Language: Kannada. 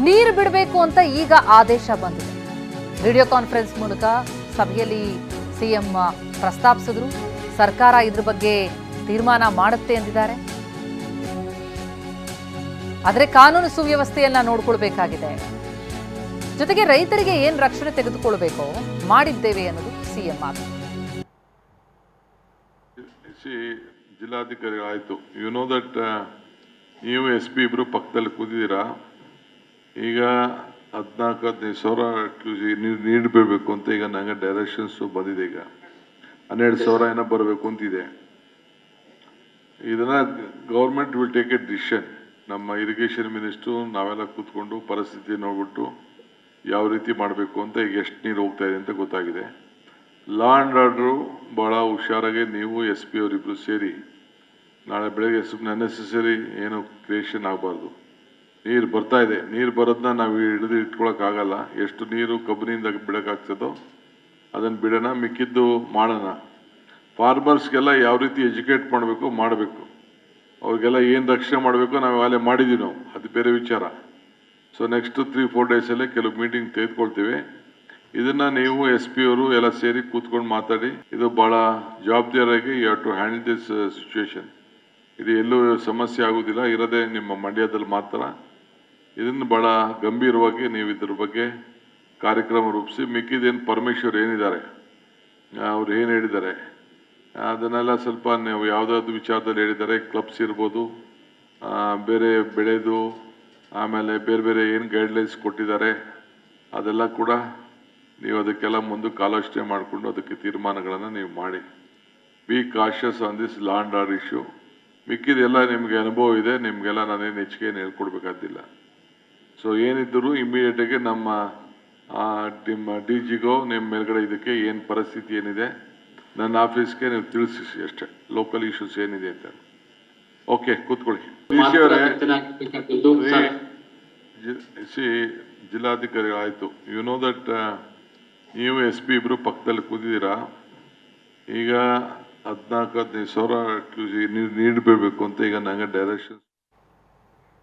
ನೀರು ಬಿಡಬೇಕು ಅಂತ ಈಗ ಆದೇಶ ಬಂದಿದೆ. ವಿಡಿಯೋ ಕಾನ್ಫರೆನ್ಸ್ ಮೂಲಕ ಸಭೆಯಲ್ಲಿ ಸಿಎಂ ಪ್ರಸ್ತಾಪಿಸಿದ್ರು. ಸರ್ಕಾರ ಇದ್ರ ಬಗ್ಗೆ ತೀರ್ಮಾನ ಮಾಡುತ್ತೆ ಎಂದಿದ್ದಾರೆ. ಆದರೆ ಕಾನೂನು ಸುವ್ಯವಸ್ಥೆಯನ್ನ ನೋಡ್ಕೊಳ್ಬೇಕಾಗಿದೆ. ಜೊತೆಗೆ ರೈತರಿಗೆ ಏನ್ ರಕ್ಷಣೆ ತೆಗೆದುಕೊಳ್ಬೇಕೋ ಮಾಡಿದ್ದೇವೆ ಅನ್ನೋದು ಸಿಎಂ ಮಾತು. ಜಿಲ್ಲಾಧಿಕಾರಿ ಆಯ್ತು, ಯು ನೋ ದಟ್ ನೀವು SP ಇಬ್ರು ಪಕ್ಕದಲ್ಲಿ ಕೂತಿದ್ದೀರಾ. ಈಗ 14-15 ಸಾವಿರ ನೀವು ನೀಡಬೇಕು ಅಂತ ಈಗ ನಂಗೆ ಡೈರೆಕ್ಷನ್ಸ್ ಬಂದಿದೆ. ಈಗ 12 ಸಾವಿರ ಏನೋ ಬರಬೇಕು ಅಂತಿದೆ. ಇದನ್ನ government will take A decision. ನಮ್ಮ ಇರಿಗೇಷನ್ ಮಿನಿಸ್ಟ್ರು ನಾವೆಲ್ಲ ಕೂತ್ಕೊಂಡು ಪರಿಸ್ಥಿತಿ ನೋಡ್ಬಿಟ್ಟು ಯಾವ ರೀತಿ ಮಾಡಬೇಕು ಅಂತ ಈಗ ಎಷ್ಟು ನೀರು ಹೋಗ್ತಾ ಇದೆ ಅಂತ ಗೊತ್ತಾಗಿದೆ. ಲಾ ಆ್ಯಂಡ್ ಆರ್ಡ್ರು ಭಾಳ ಹುಷಾರಾಗಿ ನೀವು SP ಅವರಿಬ್ಬರು ಸೇರಿ ನಾಳೆ ಬೆಳಗ್ಗೆ ಸುಮ್ಮನೆ ಅನ್ನೆಸೆಸರಿ ಏನು ಕ್ರಿಯೇಷನ್ ಆಗಬಾರ್ದು. ನೀರು ಬರ್ತಾ ಇದೆ, ನೀರು ಬರೋದನ್ನ ನಾವು ಹಿಡಿದು ಇಟ್ಕೊಳಕ್ಕಾಗಲ್ಲ. ಎಷ್ಟು ನೀರು ಕಬ್ಬನಿಂದ ಬಿಡೋಕ್ಕಾಗ್ತದೋ ಅದನ್ನು ಬಿಡೋಣ, ಮಿಕ್ಕಿದ್ದು ಮಾಡೋಣ. ಫಾರ್ಮರ್ಸ್ಗೆಲ್ಲ ಯಾವ ರೀತಿ ಎಜುಕೇಟ್ ಮಾಡಬೇಕು, ಅವ್ರಿಗೆಲ್ಲ ಏನು ರಕ್ಷಣೆ ಮಾಡಬೇಕು ನಾವು ಅಲ್ಲೇ ಮಾಡಿದ್ದೀವಿ. ನಾವು ಅದು ಬೇರೆ ವಿಚಾರ. ಸೊ ನೆಕ್ಸ್ಟ್ 3-4 ಡೇಸಲ್ಲೇ ಕೆಲವು ಮೀಟಿಂಗ್ ತೆಗೆದುಕೊಳ್ತೀವಿ. ಇದನ್ನ ನೀವು SP ಅವರು ಎಲ್ಲ ಸೇರಿ ಕೂತ್ಕೊಂಡು ಮಾತಾಡಿ. ಇದು ಭಾಳ ಜವಾಬ್ದಾರಿಯಾಗಿ you have to handle this situation. ಇದು ಎಲ್ಲೂ ಸಮಸ್ಯೆ ಆಗೋದಿಲ್ಲ, ಇರೋದೇ ನಿಮ್ಮ ಮಂಡ್ಯದಲ್ಲಿ ಮಾತ್ರ. ಇದನ್ನು ಭಾಳ ಗಂಭೀರವಾಗಿ ನೀವು ಇದ್ರ ಬಗ್ಗೆ ಕಾರ್ಯಕ್ರಮ ರೂಪಿಸಿ, ಮಿಕ್ಕಿದೇನು ಪರಮೇಶ್ವರ್ ಏನಿದ್ದಾರೆ ಅವ್ರು ಏನು ಹೇಳಿದ್ದಾರೆ ಅದನ್ನೆಲ್ಲ ಸ್ವಲ್ಪ ನೀವು ಯಾವುದಾದ್ರು ವಿಚಾರದಲ್ಲಿ ಹೇಳಿದ್ದಾರೆ. ಕ್ಲಬ್ಸ್ ಇರ್ಬೋದು, ಬೇರೆ ಬೆಳೆದು, ಆಮೇಲೆ ಬೇರೆ ಬೇರೆ ಏನು ಗೈಡ್ಲೈನ್ಸ್ ಕೊಟ್ಟಿದ್ದಾರೆ ಅದೆಲ್ಲ ಕೂಡ ನೀವು ಅದಕ್ಕೆಲ್ಲ ಮುಂದಕ್ಕೆ ಆಲೋಚನೆ ಮಾಡಿಕೊಂಡು ಅದಕ್ಕೆ ತೀರ್ಮಾನಗಳನ್ನು ನೀವು ಮಾಡಿ. Be cautious on this law and order issue. ಮಿಕ್ಕಿದೆಲ್ಲ ನಿಮಗೆ ಅನುಭವ ಇದೆ, ನಿಮಗೆಲ್ಲ ನಾನೇನು ಹೆಚ್ಚಿಗೆ ಏನು ಹೇಳ್ಕೊಡ್ಬೇಕಾದಿಲ್ಲ. ಸೊ ಏನಿದ್ದರೂ ಇಮಿಡಿಯೇಟಾಗಿ ನಮ್ಮ DGಗೋ ನಿಮ್ಮ ಮೇಲ್ಗಡೆ ಇದಕ್ಕೆ ಏನು ಪರಿಸ್ಥಿತಿ ಏನಿದೆ ನನ್ನ ಆಫೀಸ್ಗೆ ನೀವು ತಿಳಿಸಿ ಅಷ್ಟೇ, ಲೋಕಲ್ ಇಶ್ಯೂಸ್ ಏನಿದೆ ಅಂತ. ಓಕೆ, ಕೂತ್ಕೊಳ್ಳಿ. ಜಿಲ್ಲಾಧಿಕಾರಿ ಆಯಿತು, ಯು ನೋ ದಟ್ ನೀವು SP ಇಬ್ರು ಪಕ್ಕದಲ್ಲಿ ಕೂತಿದ್ದೀರಾ. ಈಗ 14-15 ಸಾವಿರ ನೀಡಬೇಕು ಅಂತ ಈಗ ನಂಗೆ ಡೈರೆಕ್ಷನ್ಸ್